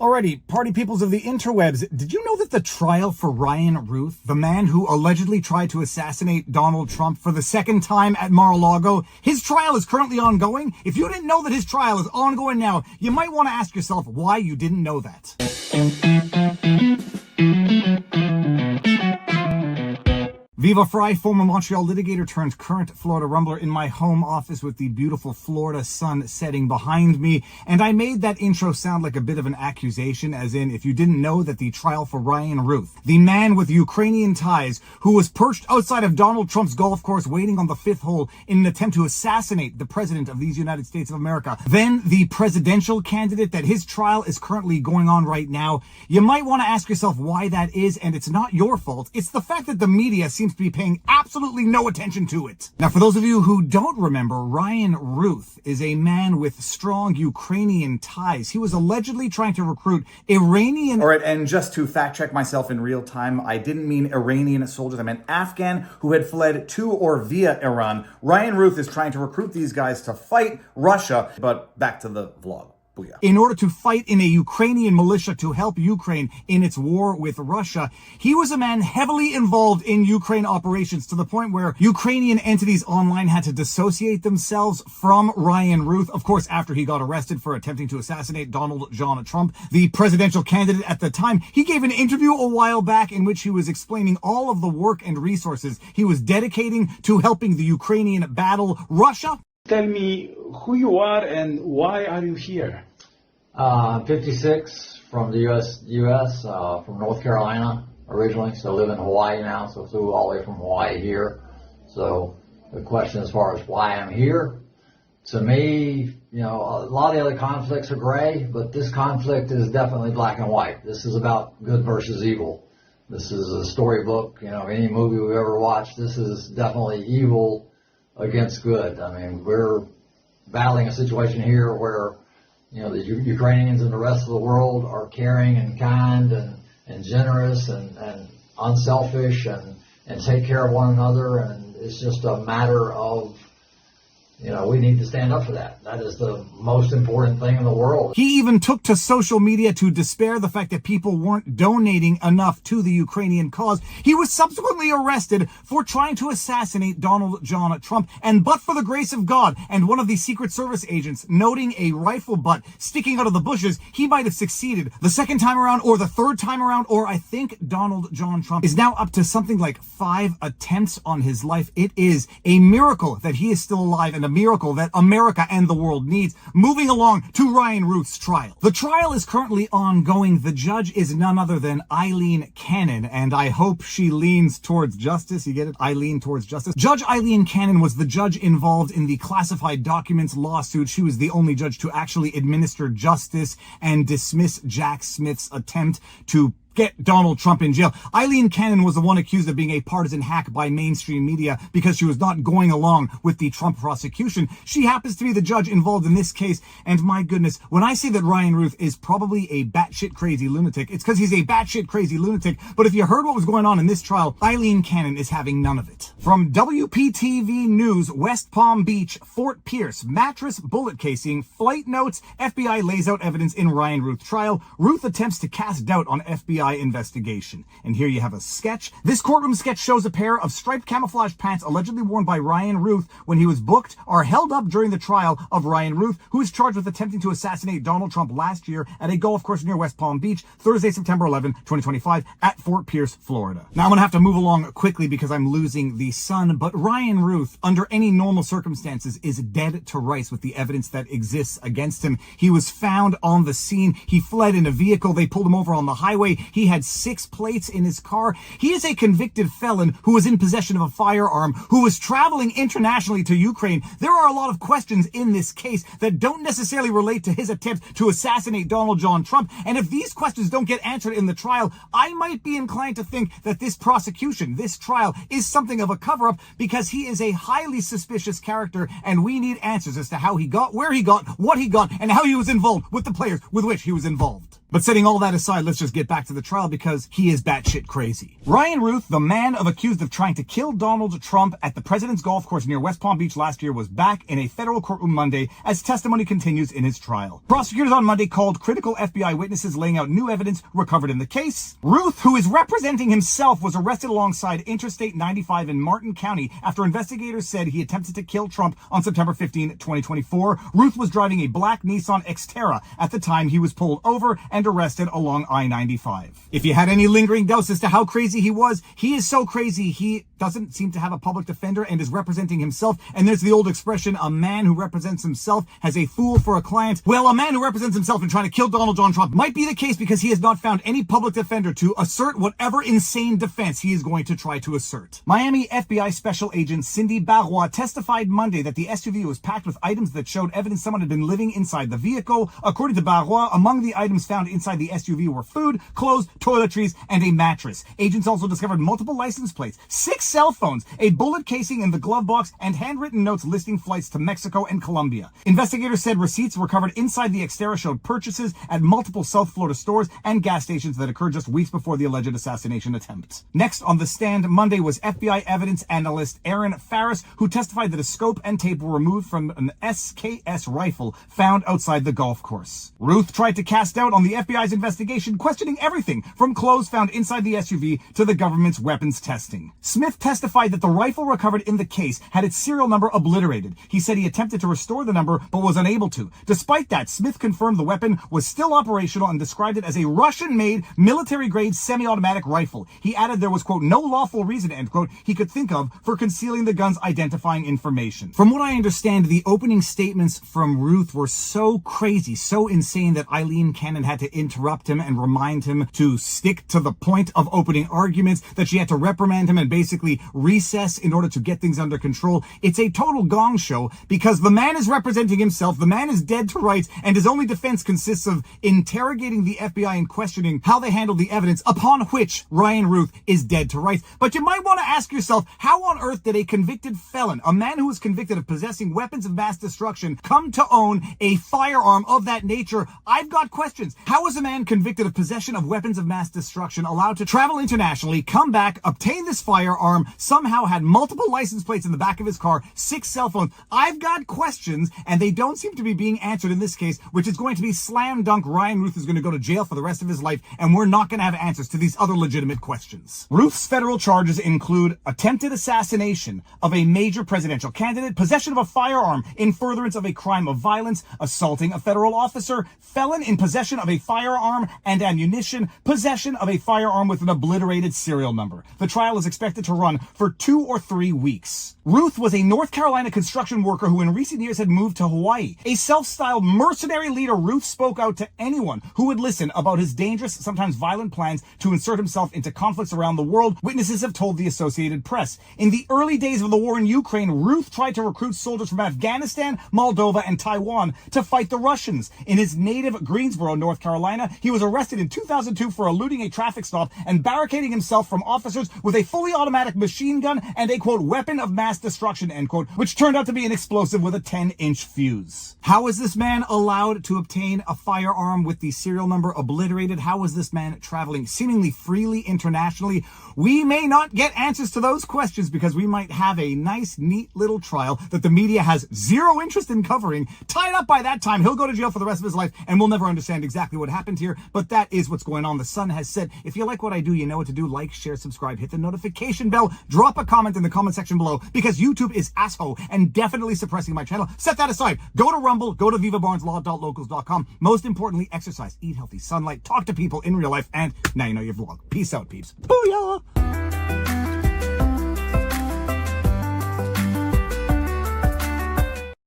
Alrighty, party peoples of the interwebs, did you know that the trial for Ryan Routh, the man who allegedly tried to assassinate Donald Trump for the second time at Mar-a-Lago, his trial is currently ongoing? If you didn't know that his trial is ongoing now, you might want to ask yourself why you didn't know that. Viva Fry, former Montreal litigator turned current Florida rumbler in my home office with the beautiful Florida sun setting behind me. And I made that intro sound like a bit of an accusation, as in, if you didn't know that the trial for Ryan Routh, the man with Ukrainian ties who was perched outside of Donald Trump's golf course waiting on the fifth hole in an attempt to assassinate the president of these United States of America, then the presidential candidate, that his trial is currently going on right now. You might want to ask yourself why that is, and it's not your fault. It's the fact that the media seems to be paying absolutely no attention to it. Now, for those of you who don't remember, Ryan Routh is a man with strong Ukrainian ties. He was allegedly trying to recruit Iranian... All right, and just to fact check myself in real time, I didn't mean Iranian soldiers, I meant Afghan who had fled to or via Iran. Ryan Routh is trying to recruit these guys to fight Russia, but back to the vlog. Booyah. In order to fight in a Ukrainian militia to help Ukraine in its war with Russia. He was a man heavily involved in Ukraine operations to the point where Ukrainian entities online had to dissociate themselves from Ryan Routh, of course, after he got arrested for attempting to assassinate Donald John Trump, the presidential candidate at the time. He gave an interview a while back in which he was explaining all of the work and resources he was dedicating to helping the Ukrainian battle Russia. Tell me who you are and why are you here? 56 from the U.S., from North Carolina originally, so live in Hawaii now, so flew all the way from Hawaii here. So the question as far as why I'm here, to me, you know, a lot of the other conflicts are gray, but this conflict is definitely black and white. This is about good versus evil. This is a storybook, you know, any movie we've ever watched, this is definitely evil against good. I mean, we're battling a situation here where, you know, the Ukrainians and the rest of the world are caring and kind and generous and unselfish and take care of one another. And it's just a matter of, you know, we need to stand up for that. That is the most important thing in the world. He even took to social media to despair the fact that people weren't donating enough to the Ukrainian cause. He was subsequently arrested for trying to assassinate Donald John Trump. And but for the grace of God and one of the Secret Service agents noting a rifle butt sticking out of the bushes, he might have succeeded the second time around or the third time around, or I think Donald John Trump is now up to something like 5 attempts on his life. It is a miracle that he is still alive and a miracle that America and the world needs. Moving along to Ryan Routh's trial. The trial is currently ongoing. The judge is none other than Eileen Cannon, and I hope she leans towards justice. You get it? I lean towards justice. Judge Eileen Cannon was the judge involved in the classified documents lawsuit. She was the only judge to actually administer justice and dismiss Jack Smith's attempt to get Donald Trump in jail. Eileen Cannon was the one accused of being a partisan hack by mainstream media because she was not going along with the Trump prosecution. She happens to be the judge involved in this case, and my goodness, when I say that Ryan Routh is probably a batshit crazy lunatic, it's because he's a batshit crazy lunatic. But if you heard what was going on in this trial, Eileen Cannon is having none of it. From WPTV News, West Palm Beach, Fort Pierce, mattress, bullet casing, flight notes, FBI lays out evidence in Ryan Routh trial. Routh attempts to cast doubt on FBI investigation. And here you have a sketch. This courtroom sketch shows a pair of striped camouflage pants allegedly worn by Ryan Routh when he was booked are held up during the trial of Ryan Routh, who is charged with attempting to assassinate Donald Trump last year at a golf course near West Palm Beach, Thursday, September 11, 2025 at Fort Pierce, Florida. Now I'm going to have to move along quickly because I'm losing the sun, but Ryan Routh, under any normal circumstances, is dead to rights with the evidence that exists against him. He was found on the scene. He fled in a vehicle. They pulled him over on the highway. He had 6 plates in his car. He is a convicted felon who was in possession of a firearm, who was traveling internationally to Ukraine. There are a lot of questions in this case that don't necessarily relate to his attempt to assassinate Donald John Trump. And if these questions don't get answered in the trial, I might be inclined to think that this prosecution, this trial, is something of a cover-up because he is a highly suspicious character and we need answers as to how he got, where he got, what he got, and how he was involved with the players with which he was involved. But setting all that aside, let's just get back to the the trial because he is batshit crazy. Ryan Routh, the man accused of trying to kill Donald Trump at the President's Golf Course near West Palm Beach last year, was back in a federal courtroom Monday as testimony continues in his trial. Prosecutors on Monday called critical FBI witnesses laying out new evidence recovered in the case. Routh, who is representing himself, was arrested alongside Interstate 95 in Martin County after investigators said he attempted to kill Trump on September 15, 2024. Routh was driving a black Nissan Xterra at the time he was pulled over and arrested along I-95. If you had any lingering doubts as to how crazy he is so crazy he doesn't seem to have a public defender and is representing himself. And there's the old expression, a man who represents himself has a fool for a client. Well, a man who represents himself in trying to kill Donald John Trump might be the case because he has not found any public defender to assert whatever insane defense he is going to try to assert. Miami FBI Special Agent Cindy Barrois testified Monday that the SUV was packed with items that showed evidence someone had been living inside the vehicle. According to Barrois, among the items found inside the SUV were food, clothes, toiletries, and a mattress. Agents also discovered multiple license plates, 6 cell phones, a bullet casing in the glove box, and handwritten notes listing flights to Mexico and Colombia. Investigators said receipts recovered inside the Xterra showed purchases at multiple South Florida stores and gas stations that occurred just weeks before the alleged assassination attempt. Next on the stand Monday was FBI evidence analyst Aaron Farris, who testified that a scope and tape were removed from an SKS rifle found outside the golf course. Routh tried to cast doubt on the FBI's investigation, questioning everything from clothes found inside the SUV to the government's weapons testing. Smith testified that the rifle recovered in the case had its serial number obliterated. He said he attempted to restore the number but was unable to. Despite that, Smith confirmed the weapon was still operational and described it as a Russian-made, military-grade semi-automatic rifle. He added there was, quote, no lawful reason, end quote, he could think of for concealing the gun's identifying information. From what I understand, the opening statements from Routh were so crazy, so insane that Eileen Cannon had to interrupt him and remind him to stick to the point of opening arguments, that she had to reprimand him and basically recess in order to get things under control. It's a total gong show because the man is representing himself, the man is dead to rights, and his only defense consists of interrogating the FBI and questioning how they handled the evidence, upon which Ryan Routh is dead to rights. But you might want to ask yourself, how on earth did a convicted felon, a man who was convicted of possessing weapons of mass destruction, come to own a firearm of that nature? I've got questions. How is a man convicted of possession of weapons of mass destruction allowed to travel internationally, come back, obtain this firearm, somehow had multiple license plates in the back of his car, 6 cell phones? I've got questions, and they don't seem to be being answered in this case, which is going to be slam dunk. Ryan Routh is going to go to jail for the rest of his life, and we're not going to have answers to these other legitimate questions. Routh's federal charges include attempted assassination of a major presidential candidate, possession of a firearm in furtherance of a crime of violence, assaulting a federal officer, felon in possession of a firearm and ammunition, possession of a firearm with an obliterated serial number. The trial is expected to run for 2 or 3 weeks. Routh was a North Carolina construction worker who in recent years had moved to Hawaii. A self-styled mercenary leader, Routh spoke out to anyone who would listen about his dangerous, sometimes violent plans to insert himself into conflicts around the world, witnesses have told the Associated Press. In the early days of the war in Ukraine, Routh tried to recruit soldiers from Afghanistan, Moldova, and Taiwan to fight the Russians. In his native Greensboro, North Carolina, he was arrested in 2002 for eluding a traffic stop and barricading himself from officers with a fully automatic machine gun and a, quote, weapon of mass destruction, end quote, which turned out to be an explosive with a 10-inch fuse. How is this man allowed to obtain a firearm with the serial number obliterated? How is this man traveling seemingly freely internationally? We may not get answers to those questions because we might have a nice, neat little trial that the media has zero interest in covering. Tied up by that time, he'll go to jail for the rest of his life, and we'll never understand exactly what happened here, but that is what's going on. The sun has set. If you like what I do, you know what to do. Like, share, subscribe, hit the notification bell, drop a comment in the comment section below, because YouTube is asshole and definitely suppressing my channel. Set that aside. Go to Rumble, go to vivabarneslaw.locals.com. Most importantly, exercise, eat healthy, sunlight, talk to people in real life, and now you know your vlog. Peace out, peeps. Booyah!